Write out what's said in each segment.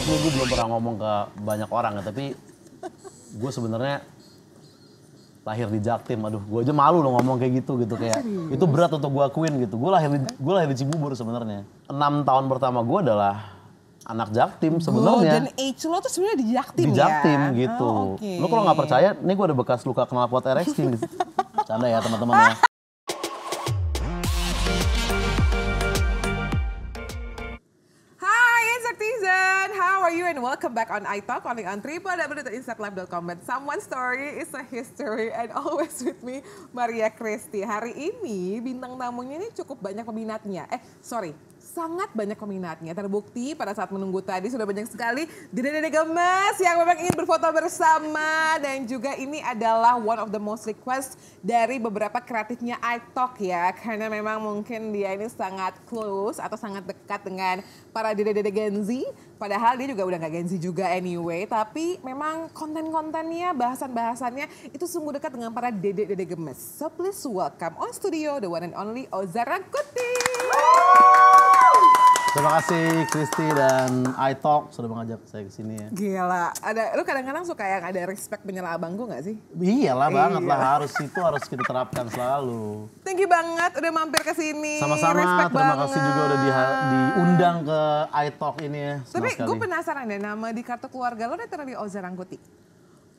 Honestly gue belum pernah ngomong ke banyak orang ya, tapi gue sebenarnya lahir di Jaktim. Aduh, gue aja malu loh ngomong kayak gitu kayak. Serius? Itu berat untuk gue akuin gitu. Gue lahir di Cibubur sebenarnya. 6 tahun pertama gue adalah anak Jaktim sebenarnya. Dan age lo tuh sebenarnya di Jaktim Di ya? Jaktim gitu. Oh, okay. Lo kalau nggak percaya, nih gue ada bekas luka knalpot RX nih. Canda ya teman-teman ya. Hi Insectizen, how are you and welcome back on iTalk only on www.insectlife.com. And someone's story is a history and always with me Maria Christy. Hari ini bintang tamunya ini cukup banyak peminatnya. Sangat banyak peminatnya. Terbukti pada saat menunggu tadi sudah banyak sekali dede-dede gemes yang memang ingin berfoto bersama. Dan juga ini adalah one of the most request dari beberapa kreatifnya iTalk ya. Karena memang mungkin dia ini sangat close atau sangat dekat dengan para dede-dede Gen Z. Padahal dia juga udah gak Gen Z juga anyway. Tapi memang konten-kontennya, bahasan-bahasannya itu sungguh dekat dengan para dede-dede gemes. So please welcome on studio the one and only Oza Rangkuti. Terima kasih Christy dan iTalk sudah mengajak saya ke sini ya. Gila, lu kadang-kadang suka yang ada respect menyela abangku gak sih? Iyalah banget lah, harus kita terapkan selalu. Thank you banget udah mampir ke sini. Sama-sama, terima kasih juga udah diundang ke iTalk ini ya. Tapi gue penasaran deh, nama di kartu keluarga lo ditaruh di Oza Rangkuti?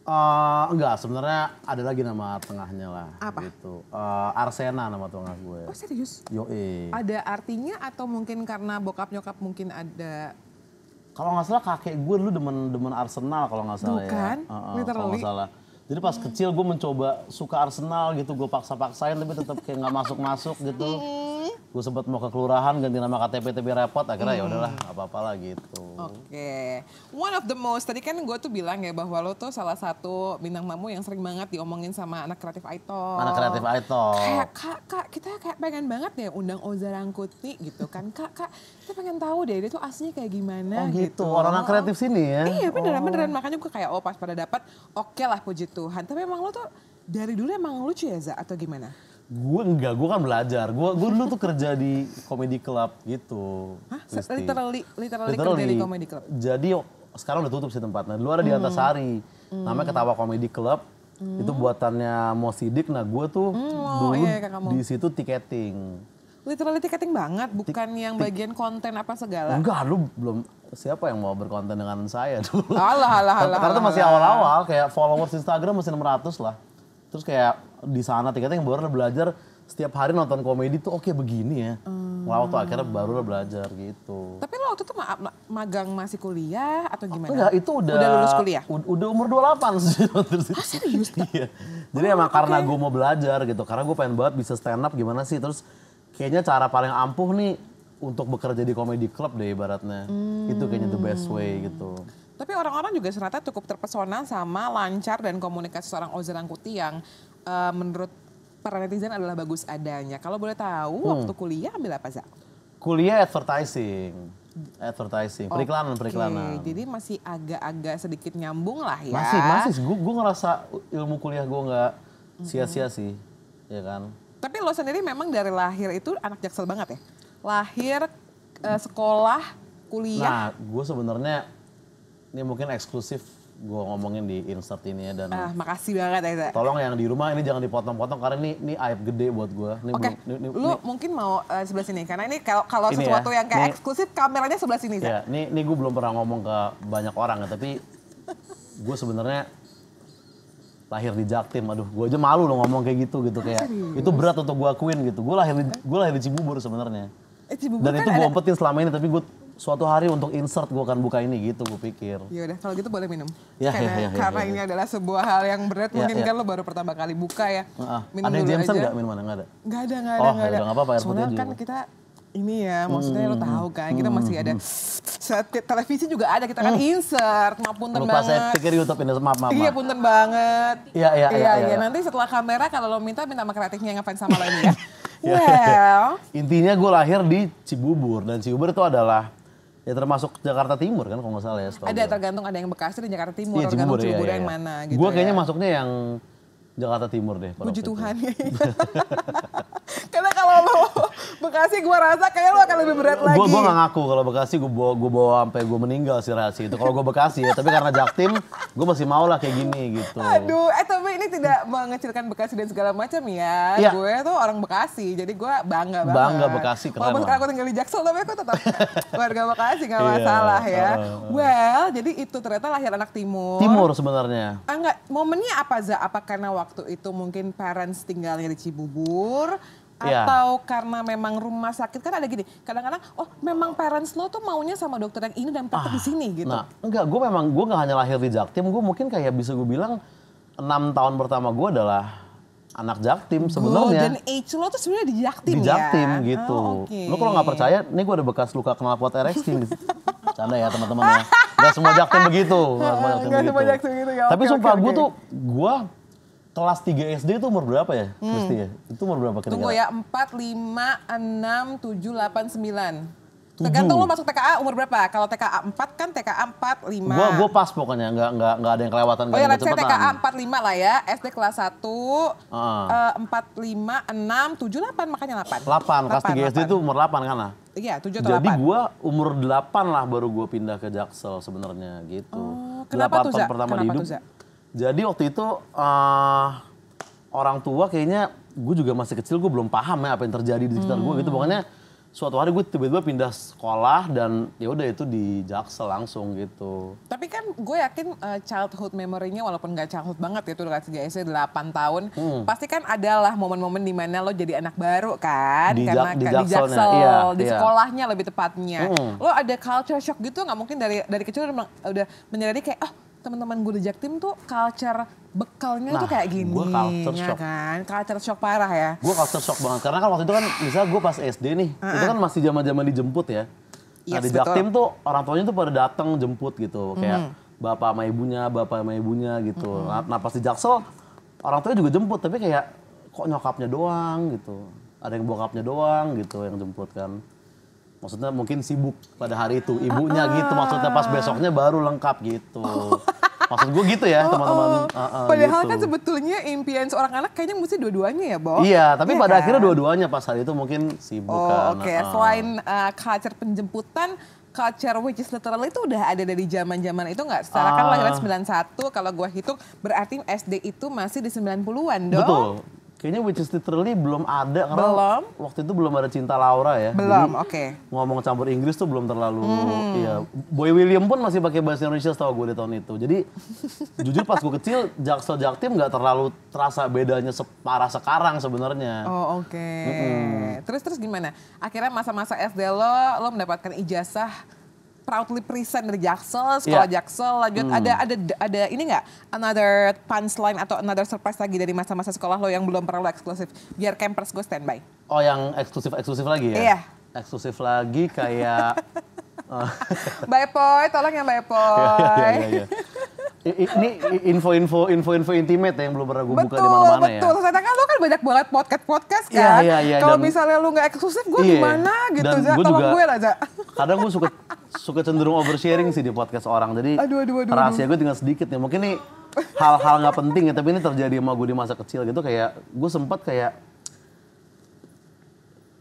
Enggak, sebenarnya ada lagi nama tengahnya lah. Apa? Gitu. Arsena nama tengah gue. Oh serius? Yoi. Ada artinya atau mungkin karena bokap nyokap mungkin ada? Kalau nggak salah kakek gue dulu demen Arsenal kalau nggak salah. Bukan? Ya. Literally? Kalau nggak salah. Jadi pas kecil gue mencoba suka Arsenal gitu, gue paksa-paksain tapi tetap kayak nggak masuk-masuk gitu. Gue sempat mau ke kelurahan ganti nama KTP tapi repot, akhirnya ya udahlah nggak apa-apa lah gitu. Oke. One of the most, tadi kan gue tuh bilang ya bahwa lo tuh salah satu bintang tamu yang sering banget diomongin sama anak kreatif iTalk. Anak kreatif iTalk. Kayak kak, kita kayak pengen banget deh undang Oza Rangkuti gitu kan. Kak, kita pengen tahu deh dia tuh aslinya kayak gimana gitu. Orang kreatif sini ya? Iya beneran. Makanya gue kayak pas pada dapat oke lah puji Tuhan. Tapi emang lo tuh dari dulu emang lucu ya Za atau gimana? Gue enggak, gue kan belajar. Gue dulu tuh kerja di comedy club gitu. Hah? Literally kerja di comedy club? Jadi sekarang udah tutup sih tempatnya. Dulu ada di Antasari. Namanya Ketawa Comedy Club. Itu buatannya Mo Sidik. Nah gue tuh dulu di situ tiketing. Literally tiketing banget, bukan yang bagian konten apa segala? Enggak, lu belum. Siapa yang mau berkonten dengan saya dulu? Alah. Karena itu masih awal-awal. Kayak followers Instagram masih 600 lah. Terus kayak di sana tiketing baru belajar setiap hari nonton komedi tuh oke begini ya. Wow tuh akhirnya baru belajar gitu. Tapi lo waktu itu magang masih kuliah atau gimana? Enggak, itu udah lulus kuliah? Udah umur 28 sih. Serius? Iya. Jadi emang karena gue mau belajar gitu. Karena gue pengen banget bisa stand up gimana sih. Terus kayaknya cara paling ampuh nih untuk bekerja di comedy club deh ibaratnya. Itu kayaknya the best way gitu. Tapi orang-orang juga ternyata cukup terpesona sama lancar dan komunikasi seorang Oza Rangkuti yang menurut para netizen adalah bagus adanya. Kalau boleh tahu waktu kuliah ambil apa Za? Kuliah advertising, periklanan. Jadi masih agak-agak sedikit nyambung lah ya. Masih. Gue ngerasa ilmu kuliah gue nggak sia-sia sih, ya kan. Tapi lo sendiri memang dari lahir itu anak Jaksel banget ya? Lahir, sekolah, kuliah. Nah, gue sebenarnya ini mungkin eksklusif gue ngomongin di insert ini ya dan makasih banget ya. Tolong yang di rumah ini jangan dipotong-potong karena ini aib gede buat gue. Oke, lu mungkin mau sebelah sini karena ini kalau sesuatu yang kayak eksklusif kameranya sebelah sini. Ya, ini gue belum pernah ngomong ke banyak orang ya, tapi gue sebenarnya lahir di Jaktim. Aduh, gue aja malu loh ngomong kayak gitu kayak. Serius? Itu berat untuk gue akuin gitu. Gue lahir di Cibubur sebenarnya. Dan kan itu gue umpetin selama ini tapi gue suatu hari untuk insert gue akan buka ini gitu gue pikir. Ya udah kalau gitu boleh minum. Ya, karena ini adalah sebuah hal yang berat mungkin kan lo baru pertama kali buka ya. Minum ada yang Jameson nggak minumannya? Nggak ada? Nggak ada. Udah nggak apa-apa air putih aja. Kan kita ini ya maksudnya lo tahu kan kita masih ada televisi juga ada kita kan insert. Maaf punten banget. Lupa saya pikir YouTube ini maaf. Iya punten banget. Iya. Nanti setelah kamera kalau lo minta sama kreatifnya yang ngefans sama lo ini ya. Well. Intinya gue lahir di Cibubur dan Cibubur itu adalah ya termasuk Jakarta Timur kan kalau nggak salah ya. Ada tergantung ada yang Bekasi dan Jakarta Timur, iya, tergantung Cibubur yang mana gitu. Gue kayaknya masuknya yang Jakarta Timur deh. Puji Tuhan. Karena kalau lo Bekasi gue rasa kayak lo akan lebih berat lagi. Gue gak ngaku kalau Bekasi gue bawa sampai gue meninggal sih rahasia itu. Kalau gue Bekasi ya, tapi karena Jaktim gue masih mau lah kayak gini gitu. Aduh, tapi ini tidak mengecilkan Bekasi dan segala macam ya. Iya. Gue tuh orang Bekasi, jadi gue bangga banget. Bangga Bekasi, keren walaupun lah. sekarang aku tinggal di Jaksel, tapi aku tetap warga Bekasi, gak masalah ya. Well, jadi itu ternyata lahir anak timur. Timur sebenarnya. Enggak, momennya apa Za? Apa karena waktu itu mungkin parents tinggalnya di Cibubur? Iya. Atau karena memang rumah sakit kan ada gini, kadang-kadang memang parents lo tuh maunya sama dokter yang ini dan praktek di sini gitu. Nah, enggak, gue gak hanya lahir di Jaktim, gue mungkin kayak bisa gue bilang 6 tahun pertama gue adalah anak Jaktim sebenarnya. Dan age lo tuh sebenarnya di Jaktim ya? Di Jaktim gitu. Okay. Lo kalau nggak percaya, nih gue ada bekas luka knalpot RX nih. Canda ya teman-teman ya. Gak semua Jaktim begitu. Nggak semua Jaktim gitu ya. Tapi Oke, sumpah oke, gue oke. tuh, gue kelas 3 SD itu umur berapa ya? Kristi ya? Itu umur berapa kira-kira? Tunggu ya, 4, 5, 6, 7, 8, 9. Tergantung lo masuk TKA umur berapa. Kalau TKA 4 kan TKA 4, 5. Gue pas pokoknya, nggak ada yang kelewatan. Oh ya, let's say kecepatan. TKA 4, 5 lah ya. SD kelas 1, 4, 5, 6, 7, 8, makanya 8. 8, kelas 3 SD itu umur 8 kan lah. Iya, 7 atau 8. Jadi gue umur 8 lah baru gue pindah ke Jaksel sebenarnya gitu. Oh, kenapa tuh, Za? Pertama Kenapa di hidup. tuh, Za? Jadi waktu itu orang tua kayaknya gue juga masih kecil, gue belum paham ya apa yang terjadi di sekitar gue gitu. Pokoknya suatu hari gue tiba-tiba pindah sekolah dan ya udah itu di Jaksel langsung gitu. Tapi kan gue yakin childhood memory-nya walaupun gak childhood banget ya, itu udah 3 SD 8 tahun. Pasti kan adalah momen-momen di mana lo jadi anak baru kan. Di Karena di di Jakselnya, Jaksel, iya, di iya. sekolahnya lebih tepatnya. Lo ada culture shock gitu gak mungkin dari kecil udah menyadari kayak, teman-teman gue di Jaktim tuh culture bekalnya tuh kayak gini. Gue culture ya shock. kan? Culture shock parah ya. Gue culture shock banget karena kan waktu itu kan misalnya gue pas SD nih, itu kan masih zaman-zaman dijemput ya. Nah Yes, di Jaktim tuh orang tuanya tuh pada datang jemput gitu, kayak bapak sama ibunya gitu. Nah pas di Jaksel orang tuanya juga jemput, tapi kayak kok nyokapnya doang gitu. Ada yang bokapnya doang gitu yang jemput kan. Maksudnya mungkin sibuk pada hari itu, ibunya gitu. Maksudnya pas besoknya baru lengkap gitu. Maksud gue gitu ya teman-teman. Padahal gitu. kan sebetulnya impian seorang anak kayaknya mesti dua-duanya ya, Bo. Iya, tapi Iya pada kan? akhirnya dua-duanya pas hari itu mungkin sibuk kan. Oke. Selain culture penjemputan, culture which is literal itu udah ada dari zaman-zaman itu nggak? Secara kan lahiran 91, kalau gua hitung berarti SD itu masih di 90-an dong? Betul. Kayaknya which is literally belum ada karena Belum? waktu itu belum ada Cinta Laura ya. Belum, Jadi, oke. ngomong campur Inggris tuh belum terlalu. Iya, Boy William pun masih pakai bahasa Indonesia setahu gue di tahun itu. Jadi jujur pas gue kecil Jaksel Jaktim nggak terlalu terasa bedanya separah sekarang sebenarnya. Oh, oke. Terus gimana? Akhirnya masa-masa SD lo mendapatkan ijazah proudly present dari Jaksel, sekolah Iya. Jaksel, lanjut ada ini nggak another punchline atau another surprise lagi dari masa-masa sekolah lo yang belum perlu eksklusif biar campers gue standby. Oh yang eksklusif lagi ya? Iya. Eksklusif lagi kayak. Bye Poy, tolong ya Bye Poy. Iya. Ini info intimate ya yang belum pernah gue buka di mana-mana ya. Betul. Ternyata kan lo kan banyak banget podcast Iya, kan. iya, Kalau dan- misalnya lo nggak eksklusif, gue Iya. gimana gitu, Dan Za? gue Tolong juga- gue lah, Za. Kadang gue suka cenderung oversharing sih di podcast orang. Jadi Aduh. rahasia gue tinggal sedikit nih. Mungkin nih hal-hal nggak penting ya, tapi ini terjadi sama gue di masa kecil gitu. Kayak gue sempat kayak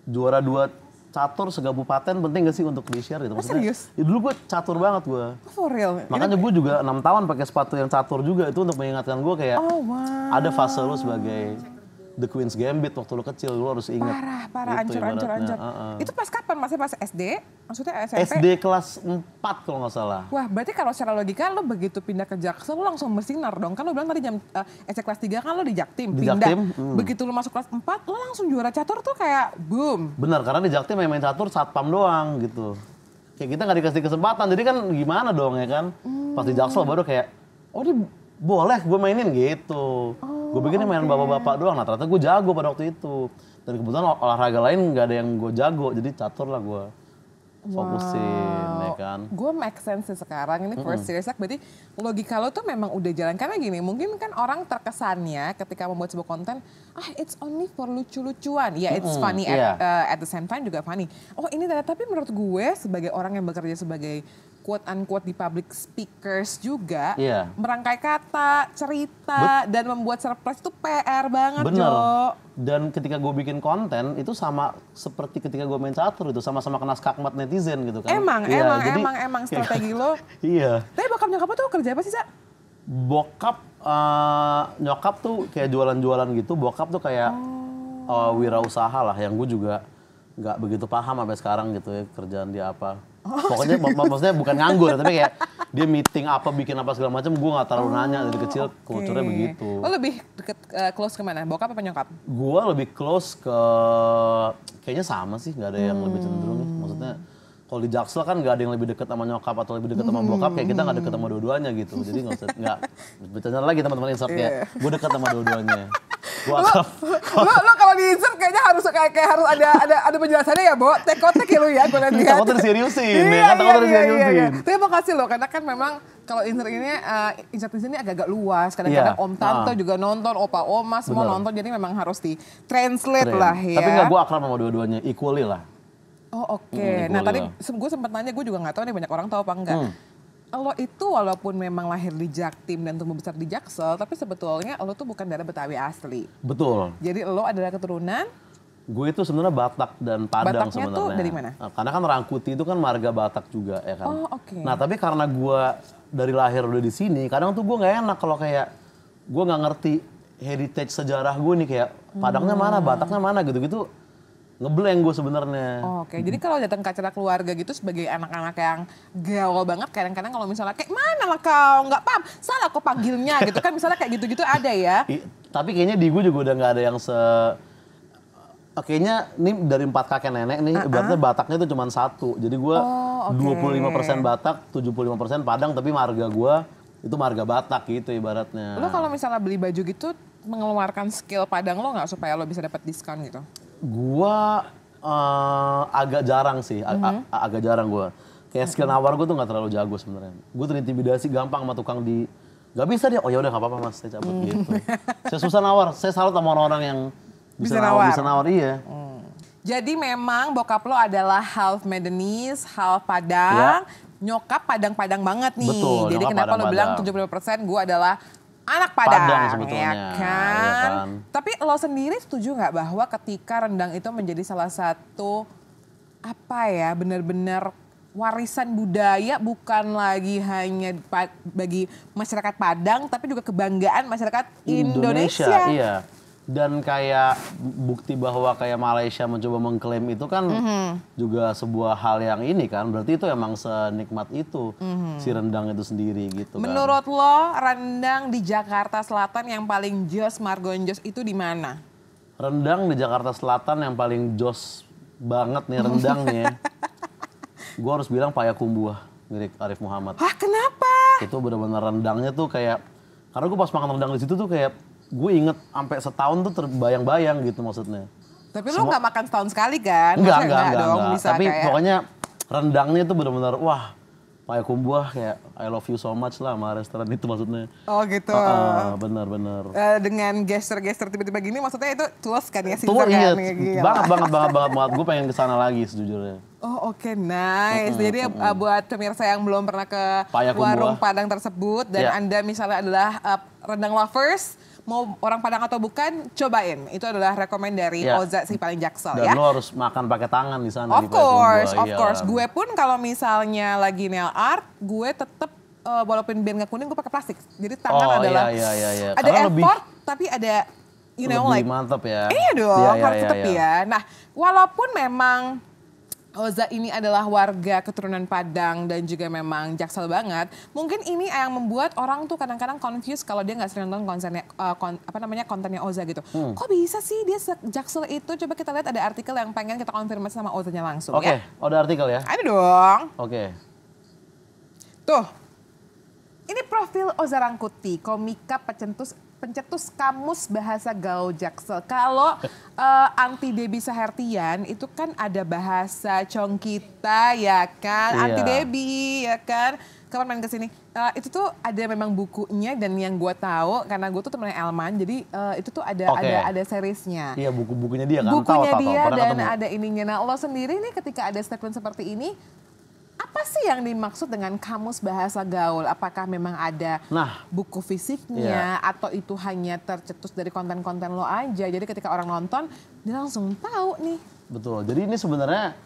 juara 2 catur segabupaten, penting gak sih untuk di-share gitu? serius? Ya dulu gue catur banget gue. For real. Makanya gue juga 6 tahun pakai sepatu yang catur juga, itu untuk mengingatkan gue kayak Oh, wow. ada fase lu sebagai The Queen's Gambit waktu lu kecil, lu harus ingat. Parah, Gitu ancur. ibaratnya. Itu pas kapan? Masih pas SD? Maksudnya SMP? SD kelas 4 kalau nggak salah. Wah, berarti kalau secara logika lo begitu pindah ke Jaksel, lo langsung bersinar dong. Kan lo bilang tadi SD kelas 3 kan lo di Jaktim, Di pindah. Jaktim, Begitu lo masuk kelas 4, lo langsung juara catur tuh kayak boom. Benar, karena di Jaktim main catur satpam doang gitu. Kayak kita nggak dikasih kesempatan, jadi kan gimana dong ya kan. Pas di Jaksel baru kayak, oh ini boleh gue mainin gitu. Gue pikir ini main bapak-bapak doang, nah ternyata gue jago pada waktu itu. Dan kebetulan olahraga lain nggak ada yang gue jago, jadi catur lah gue fokusin ya kan. Gue make sense sih sekarang, ini first serious act, berarti logika lo tuh memang udah jalan. Karena gini, mungkin kan orang terkesannya ketika membuat sebuah konten, it's only for lucu-lucuan. Ya it's funny iya. at the same time juga funny. Oh ini ternyata, tapi menurut gue sebagai orang yang bekerja sebagai quote unquote di public speakers juga, Iya. merangkai kata, cerita, dan membuat surprise itu PR banget, Bener. Jo. Dan ketika gue bikin konten itu sama seperti ketika gue main catur itu sama-sama kena skakmat netizen gitu kan. Emang strategi lo. Iya. Tapi bokap nyokap lo tuh kerja apa sih, Sa? Bokap, nyokap tuh kayak jualan-jualan gitu. Bokap tuh kayak wirausaha lah yang gue juga nggak begitu paham sampai sekarang gitu ya kerjaan dia apa. Pokoknya maksudnya bukan nganggur tapi kayak dia meeting apa bikin apa segala macam gue nggak terlalu nanya dari kecil kulturnya begitu. Lo lebih deket close kemana? Bokap apa nyokap? Gue lebih close ke kayaknya sama sih nggak ada yang lebih cenderung. Maksudnya kalau di Jaksel kan nggak ada yang lebih dekat sama nyokap atau lebih dekat sama bokap kayak kita nggak deket sama dua-duanya gitu. Jadi nggak bercanda lagi teman-teman insert ya. Gue dekat sama dua-duanya. Gue akrab. Lo kalau di insert kayaknya harus kayak harus ada penjelasannya ya, Bo. Tekotek ya lo ya, gue lihat. Takutnya diseriusin, ya kan takutnya diseriusin. Tapi makasih lo, karena kan memang kalau insert ini, insert di sini agak-agak luas. Kadang-kadang om tante juga nonton, opa oma semua nonton, jadi memang harus di-translate lah ya. Tapi nggak, gue akrab sama dua-duanya, equally lah. Oh oke. Nah tadi gue sempat nanya, gue juga nggak tahu nih banyak orang tahu apa enggak. Lo itu walaupun memang lahir di Jaktim dan tumbuh besar di Jaksel, tapi sebetulnya lo tuh bukan darah Betawi asli. Betul. Jadi lo adalah keturunan? Gue itu sebenarnya Batak dan Padang Bataknya sebenarnya. tuh dari mana? Nah, karena kan Rangkuti itu kan marga Batak juga ya kan. Oh oke. Nah tapi karena gue dari lahir udah di sini, kadang tuh gue nggak enak kalau kayak gue nggak ngerti heritage sejarah gue nih kayak Padangnya mana, Bataknya mana gitu-gitu. Ngeblank gue sebenarnya. Oh, oke, jadi kalau datang ke acara keluarga gitu sebagai anak-anak yang gaul banget, kadang-kadang kalau misalnya kayak mana lah kau nggak paham, salah kok panggilnya gitu kan, misalnya kayak gitu-gitu ada ya. Tapi kayaknya di gue juga udah nggak ada yang kayaknya ini dari 4 kakek nenek nih, ibaratnya Bataknya itu cuma satu. Jadi gue 25% Batak, 75% Padang, tapi marga gue itu marga Batak gitu ibaratnya. Lo kalau misalnya beli baju gitu mengeluarkan skill Padang lo nggak supaya lo bisa dapat diskon gitu? Gua agak jarang sih, agak jarang gua. Kayak skill nawar gua tuh nggak terlalu jago sebenarnya. Gua terintimidasi gampang sama tukang nggak bisa dia. Oh ya udah nggak apa-apa mas, saya cabut gitu. Saya susah nawar, saya salut sama orang-orang yang bisa nawar, iya. Jadi memang bokap lo adalah half Medanese, half Padang. Nyokap Padang-Padang banget nih. Betul, jadi kenapa lo bilang 75% gue adalah anak Padang, sebetulnya, ya kan? ya kan? Tapi lo sendiri setuju nggak bahwa ketika rendang itu menjadi salah satu benar-benar warisan budaya, bukan lagi hanya bagi masyarakat Padang, tapi juga kebanggaan masyarakat Indonesia. Iya. Dan kayak bukti bahwa kayak Malaysia mencoba mengklaim itu kan juga sebuah hal yang ini kan, berarti itu emang senikmat itu si rendang itu sendiri gitu kan. Menurut lo rendang di Jakarta Selatan yang paling jos, margonjos itu di mana? Rendang di Jakarta Selatan yang paling jos banget nih rendang nih ya. Gue harus bilang Payakumbuh milik Arif Muhammad. Hah, kenapa? Itu benar-benar rendangnya tuh kayak, karena gue pas makan rendang di situ tuh kayak gue inget sampai setahun tuh terbayang-bayang gitu maksudnya. Tapi lo nggak makan setahun sekali kan? Enggak. Bisa Tapi kayak... pokoknya rendangnya tuh benar-benar wah, Payakumbuh kayak I love you so much lah sama restoran itu maksudnya. Oh gitu. Benar-benar. Dengan gesture-gesture tiba-tiba gini maksudnya itu tulus kan ya? Tuh iya, banget. Gue pengen kesana lagi sejujurnya. Oh oke, nice. Jadi buat pemirsa yang belum pernah ke warung Padang tersebut dan Anda misalnya adalah rendang lovers, mau orang Padang atau bukan, cobain. Itu adalah rekomend dari Oza si paling Jaksel ya. Dan lo harus makan pakai tangan di sana. Of course. Gue pun kalau misalnya lagi nail art, gue tetap walaupun biar nggak kuning, gue pakai plastik. Jadi tangan adalah ada karena effort, tapi ada lebih mantap ya. Iya dong, harus tetap ya. Nah, walaupun memang Oza ini adalah warga keturunan Padang dan juga memang Jaksel banget. Mungkin ini yang membuat orang tuh kadang-kadang confused kalau dia nggak sering nonton kontennya Oza gitu. Kok bisa sih dia Jaksel itu? Coba kita lihat ada artikel yang pengen kita konfirmasi sama Ozanya langsung ya. Oke, ada artikel ya? Ada dong. Oke. Tuh, ini profil Oza Rangkuti, komika pencetus kamus bahasa gaul Jaksel. Kalau Anti Debbie Sahertian itu kan ada bahasa Congkita ya kan, Anti Debbie ya kan. Kapan main kesini? Itu tuh ada memang bukunya dan yang gue tahu karena gue tuh temennya Elman, jadi itu tuh ada seriesnya. Iya bukunya dia kan. Bukunya dia dan ada ininya. Nah lo sendiri nih ketika ada statement seperti ini, Apa sih yang dimaksud dengan kamus bahasa gaul? Apakah memang ada buku fisiknya atau itu hanya tercetus dari konten-konten lo aja? Jadi ketika orang nonton dia langsung tahu nih. Betul. Jadi ini sebenarnya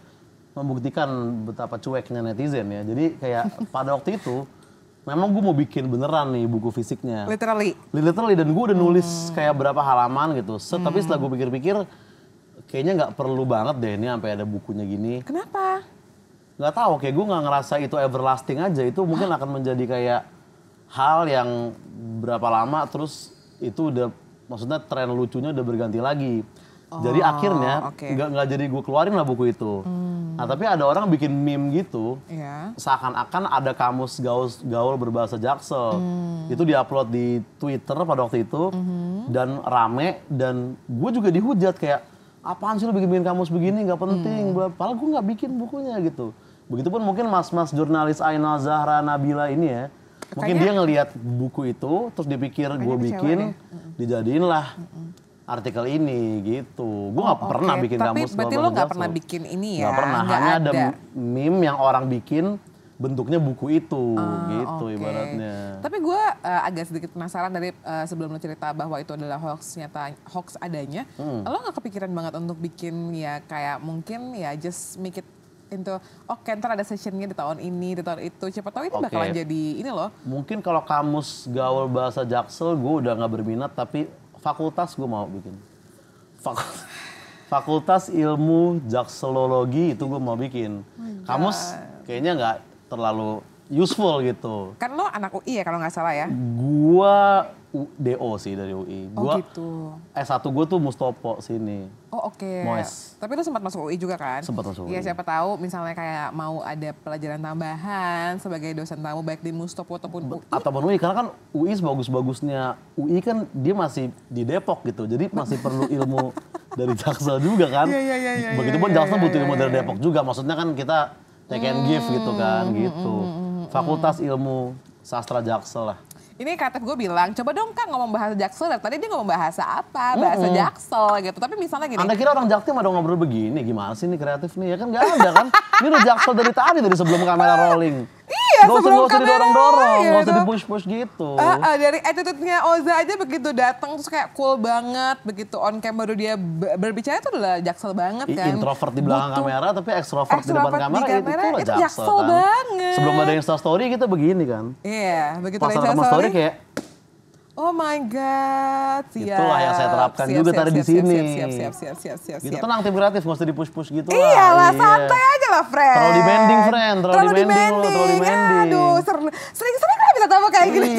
membuktikan betapa cueknya netizen ya. Jadi kayak pada waktu itu memang gue mau bikin beneran nih buku fisiknya. Literally dan gue udah nulis kayak berapa halaman gitu. Tapi setelah gue pikir-pikir kayaknya nggak perlu banget deh ini sampai ada bukunya gini. Kenapa? Nggak tahu, kayak gue nggak ngerasa itu everlasting aja. Itu mungkin akan menjadi kayak hal yang berapa lama terus itu udah, maksudnya tren lucunya udah berganti lagi. Jadi akhirnya nggak jadi gue keluarin lah buku itu. Nah tapi ada orang bikin meme gitu, seakan-akan ada kamus gaul berbahasa Jaksel. Itu diupload di Twitter pada waktu itu dan rame, dan gue juga dihujat kayak apaan sih lu bikin kamus begini, nggak penting. Padahal gue nggak bikin bukunya gitu. Begitupun mungkin mas-mas jurnalis Ainal Zahra Nabila ini ya. Mungkin dia ngelihat buku itu, terus dia pikir gue bikin, dijadiin lah artikel ini gitu. Gue nggak pernah bikin kamus. Tapi berarti lo nggak pernah bikin ini ya? Nggak pernah, hanya ada meme yang orang bikin bentuknya buku itu gitu ibaratnya. Tapi gue agak sedikit penasaran dari sebelum lo cerita bahwa itu adalah hoax adanya. Lo nggak kepikiran banget untuk bikin ya kayak mungkin ya just make it into ntar ada sessionnya di tahun ini, di tahun itu. Siapa tahu ini bakalan jadi ini loh. Mungkin kalau kamus gaul bahasa Jaksel gue udah nggak berminat, tapi fakultas gue mau bikin. Fakultas Ilmu Jakselologi itu gue mau bikin. Kamus kayaknya nggak terlalu useful gitu. Kan lo anak UI ya kalau nggak salah ya? Gua DO sih dari UI. Gua gitu. S1 gue tuh Mustopo sini. Moes. Tapi lo sempat masuk UI juga kan? Sempat masuk UI. Iya siapa tahu misalnya kayak mau ada pelajaran tambahan sebagai dosen tamu baik di Mustopo ataupun UI. Ataupun UI, karena kan UI sebagus-bagusnya UI kan dia masih di Depok gitu. Jadi masih perlu ilmu dari Jaksel juga kan. Begitupun Jaksel butuh ilmu dari Depok juga. Maksudnya kan kita take and give gitu kan gitu. Fakultas Ilmu Sastra Jaksel lah. Ini kreatif gue bilang, coba dong Kak ngomong bahasa Jaksel. Dari tadi dia ngomong bahasa apa? Bahasa Jaksel gitu. Tapi misalnya gini. Anda kira orang Jaktim ada ngobrol begini? Gimana sih ini kreatif nih? Ya kan nggak ada kan? Ini udah Jaksel dari tadi sebelum kamera rolling. Iya, gak usah didorong-dorong, gak usah di-push-push gitu. Dari attitude-nya Oza aja begitu datang terus kayak cool banget. Begitu on cam baru dia berbicara itu adalah Jaksel banget kan. Introvert di belakang kamera tapi ekstrovert di depan kamera, itu Jaksel kan. Banget. Sebelum ada Instastory kita begini kan. Iya, begitu ada Instastory kayak oh my God, siap. Itulah yang saya terapkan juga tadi di sini. Siap. Gitu, tenang tim kreatif, nggak usah di-push-push gitu lah. Iyalah, santai aja lah, friend. Terlalu demanding, friend. Terlalu demanding. Aduh, sering-sering lah bisa tahu kayak gini.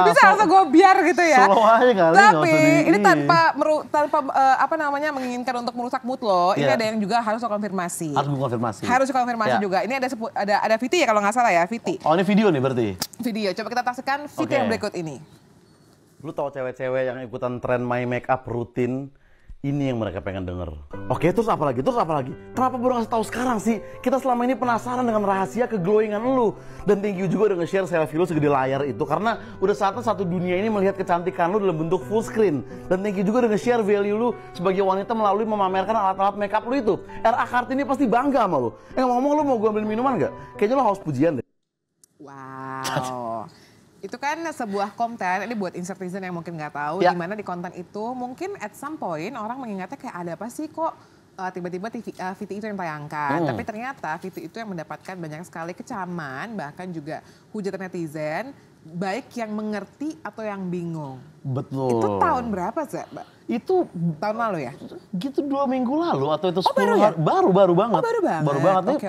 Bisa langsung gue biar gitu ya. Slow aja kali. Tapi ini tanpa menginginkan untuk merusak mood lo. Ini ada yang juga harus lo konfirmasi. Harus konfirmasi juga. Ini ada Viti ya kalau nggak salah ya, Viti. Oh ini video nih berarti? Video, coba kita saksikan Viti yang berikut ini. Lu tahu cewek-cewek yang ikutan tren my makeup rutin, ini yang mereka pengen denger. Oke, terus apa lagi? Kenapa baru ngasih tahu sekarang sih? Kita selama ini penasaran dengan rahasia keglowingan lu. Dan thank you juga udah nge-share selfie lu segede layar itu. Karena udah saatnya satu dunia ini melihat kecantikan lu dalam bentuk full screen. Dan thank you juga udah nge-share value lu sebagai wanita melalui memamerkan alat-alat makeup lu itu. RA Kartini pasti bangga sama lu. Ngomong lu mau gue ambil minuman gak? Kayaknya lu haus pujian deh. Wow. Itu kan sebuah konten, ini buat Insertizen yang mungkin nggak tahu, di mana di konten itu mungkin at some point orang mengingatnya kayak ada apa sih kok tiba-tiba Viti itu yang tayangkan. Tapi ternyata Viti itu yang mendapatkan banyak sekali kecaman, bahkan juga hujatan netizen, baik yang mengerti atau yang bingung. Betul. Itu tahun berapa sih, Mbak? Itu tahun lalu ya? Gitu 2 minggu lalu atau itu 10 hari. Baru banget. Baru banget.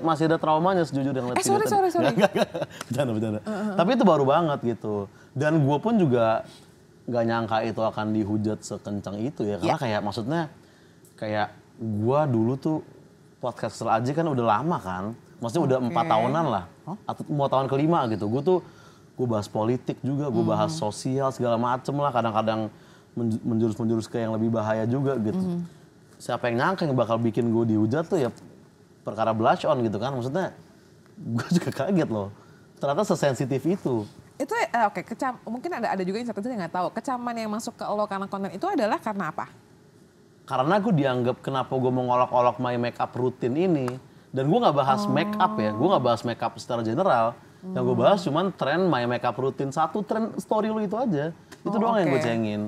Masih ada traumanya sejujurnya. Sorry. Bercanda. Tapi itu baru banget gitu. Dan gue pun juga gak nyangka itu akan dihujat sekencang itu ya. Karena kayak maksudnya kayak gue dulu tuh podcast aja kan udah lama kan. Maksudnya udah 4 tahunan lah. Atau mau tahun kelima gitu. Gue bahas politik juga, gue bahas sosial segala macem lah. Kadang-kadang menjurus ke yang lebih bahaya juga gitu. Siapa yang nyangka yang bakal bikin gue dihujat tuh ya perkara blush on gitu kan. Maksudnya gue juga kaget loh. Ternyata sesensitif itu. Itu mungkin ada juga yang nggak tahu. Kecaman yang masuk ke lo karena konten itu adalah karena apa? Karena gue dianggap kenapa gue mau ngolok-olok my makeup rutin ini. Dan gue nggak bahas make up ya, gue nggak bahas make up secara general. Yang gue bahas cuman tren my makeup rutin, satu tren story lu itu aja. Itu doang yang gue cengin.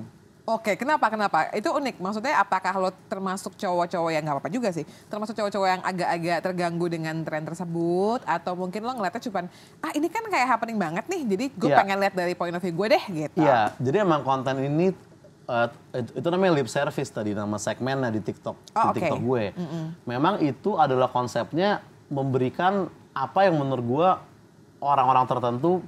Oke, kenapa? Itu unik. Maksudnya apakah lo termasuk cowok-cowok yang nggak apa-apa juga sih? Termasuk cowok-cowok yang agak-agak terganggu dengan tren tersebut? Atau mungkin lo ngeliatnya cuman, ini kan kayak happening banget nih. Jadi gue pengen lihat dari point of view gue deh gitu. Iya, jadi emang konten ini, itu namanya lip service tadi, nama segmennya di TikTok. Di TikTok gue. Memang itu adalah konsepnya memberikan apa yang menurut gue orang-orang tertentu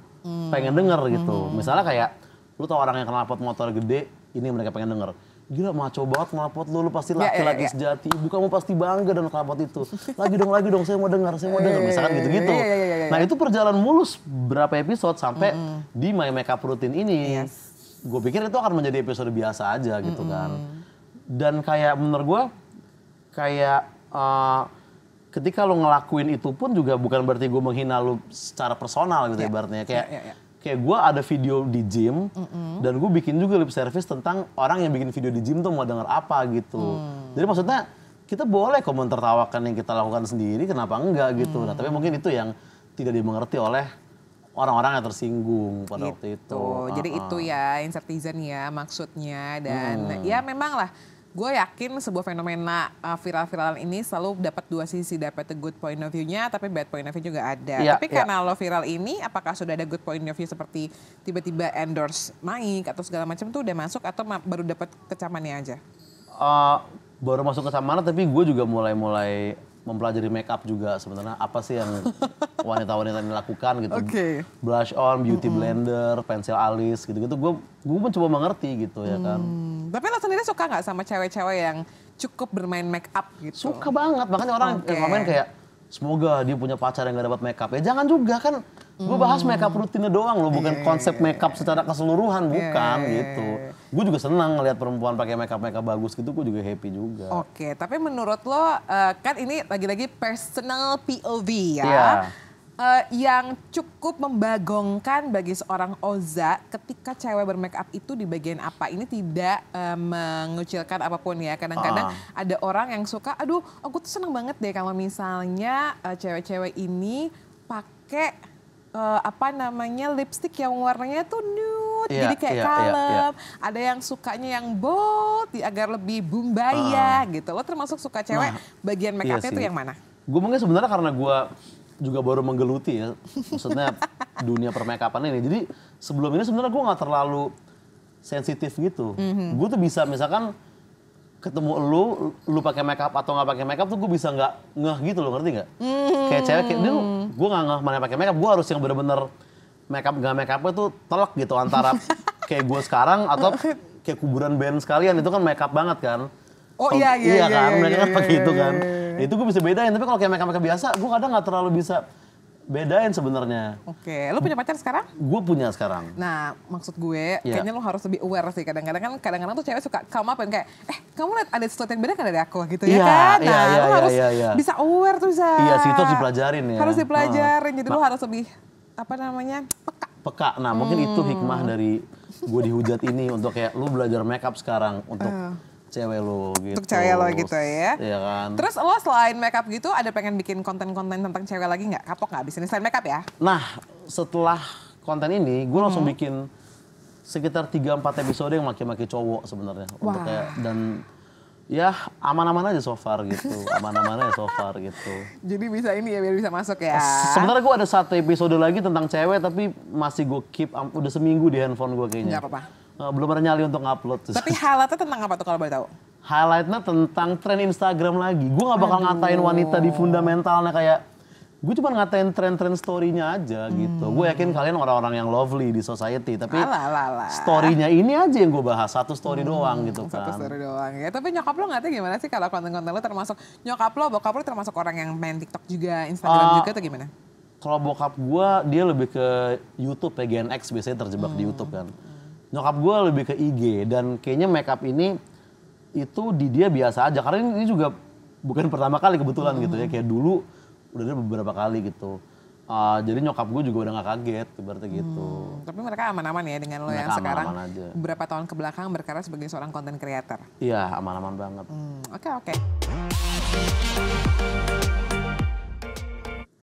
pengen denger gitu. Misalnya kayak, lu tau orang yang knalpot motor gede, ini yang mereka pengen denger. Gila maco banget knalpot lu pasti laki-laki sejati. Ibu kamu pasti bangga dengan knalpot itu. Lagi dong, saya mau dengar. Misalkan gitu-gitu. Nah itu perjalanan mulus berapa episode sampai di My Makeup Routine ini. Gue pikir itu akan menjadi episode biasa aja gitu kan. Dan kayak menurut gue, kayak ketika lo ngelakuin itu pun juga bukan berarti gue menghina lo secara personal gitu ibaratnya. Kayak gue ada video di gym dan gue bikin juga lip service tentang orang yang bikin video di gym tuh mau denger apa gitu. Jadi maksudnya kita boleh kok mentertawakan yang kita lakukan sendiri, kenapa enggak gitu. Nah tapi mungkin itu yang tidak dimengerti oleh orang-orang yang tersinggung pada waktu itu. Jadi itu ya Insertizen ya maksudnya. Dan ya memang lah. Gue yakin sebuah fenomena viral-viralan ini selalu dapat dua sisi, dapat the good point of view-nya, tapi bad point of view juga ada. Tapi karena lo viral ini, apakah sudah ada good point of view seperti tiba-tiba endorse naik atau segala macam tuh udah masuk atau baru dapat kecamannya aja? Baru masuk kecaman, tapi gue juga mulai mempelajari make up juga sebenarnya apa sih yang wanita-wanita ini lakukan gitu. Blush on, beauty blender, pensil alis gitu-gitu. Gue mencoba mengerti gitu ya kan. Tapi lo sendiri suka nggak sama cewek-cewek yang cukup bermain make up gitu? Suka banget, makanya orang yang komen kayak semoga dia punya pacar yang gak dapat make up. Ya jangan juga kan, gue bahas make up rutinnya doang loh, bukan konsep make up secara keseluruhan, bukan gitu. Gue juga senang ngeliat perempuan pakai make up bagus gitu, gue juga happy juga. Tapi menurut lo, kan ini lagi-lagi personal POV ya. Yang cukup membagongkan bagi seorang Oza ketika cewek bermake up itu di bagian apa? Ini tidak mengucilkan apapun ya. Kadang-kadang ada orang yang suka, aduh aku tuh seneng banget deh kalau misalnya cewek-cewek ini pakai lipstick yang warnanya tuh nude, jadi kayak kalem. Ada yang sukanya yang bold, agar lebih bumbaya gitu. Lo termasuk suka cewek bagian make upnya tuh yang mana? Gue mungkin sebenarnya karena gue juga baru menggeluti ya, maksudnya dunia permakeupan ini. Jadi sebelum ini sebenarnya gue nggak terlalu sensitif gitu. Gue tuh bisa misalkan ketemu lu pakai makeup atau nggak pakai makeup tuh gue bisa nggak ngeh gitu loh, ngerti nggak? Kayak cewek kayak dia, gue nggak ngeh mana pakai makeup. Gue harus yang bener-bener makeup nggak makeupnya tuh telak gitu antara kayak gue sekarang atau kayak kuburan band sekalian, itu kan makeup banget kan. Iya kan, mereka kan pakai itu kan. Itu gue bisa bedain, tapi kalau kayak makeup biasa, gue kadang nggak terlalu bisa bedain sebenarnya. Lo punya pacar sekarang? Gue punya sekarang. Nah, maksud gue, kayaknya lo harus lebih aware sih. Kadang-kadang tuh cewek suka come up and kayak, kamu lihat ada sesuatu yang beda kan dari aku gitu ya kan? Nah, lo harus bisa aware tuh, Za. Iya sih, itu harus dipelajarin ya. Harus dipelajarin, jadi lo harus lebih, peka. Nah, mungkin itu hikmah dari gue dihujat ini untuk kayak lu belajar makeup sekarang untuk cewek lo gitu. Untuk cewek lo gitu ya. Iya kan. Terus lo selain makeup gitu ada pengen bikin konten-konten tentang cewek lagi nggak? Kapok nggak abis ini selain makeup ya? Nah setelah konten ini gue langsung bikin sekitar 3-4 episode yang maki-maki cowok sebenarnya. Untuk kayak, dan ya aman-aman aja so far gitu. Aman-aman aja so far gitu. Jadi bisa ini ya, biar bisa masuk ya. Sebenarnya gue ada 1 episode lagi tentang cewek tapi masih gue keep udah seminggu di handphone gue kayaknya. Nggak apa-apa. Belum ada nyali untuk ngupload. Tapi highlightnya tentang apa tuh kalau boleh tahu? Highlightnya tentang tren Instagram lagi. Gue gak bakal ngatain wanita di fundamentalnya kayak, gue cuma ngatain tren-tren story-nya aja gitu. Gue yakin kalian orang-orang yang lovely di society, tapi story-nya ini aja yang gue bahas, 1 story doang gitu kan. 1 story doang ya. Tapi nyokap lo ngatanya gimana sih kalau konten-konten lo termasuk, nyokap lo, bokap lo termasuk orang yang main TikTok juga, Instagram juga atau gimana? Kalau bokap gue, dia lebih ke YouTube ya, Gen X biasanya terjebak di YouTube kan. Nyokap gue lebih ke IG, dan kayaknya makeup ini itu di dia biasa aja. Karena ini juga bukan pertama kali kebetulan gitu ya. Kayak dulu udah ada beberapa kali gitu. Jadi nyokap gue juga udah gak kaget berarti gitu. Tapi mereka aman-aman ya dengan lo yang sekarang beberapa tahun kebelakang berkarya sebagai seorang content creator? Iya, aman-aman banget. Oke.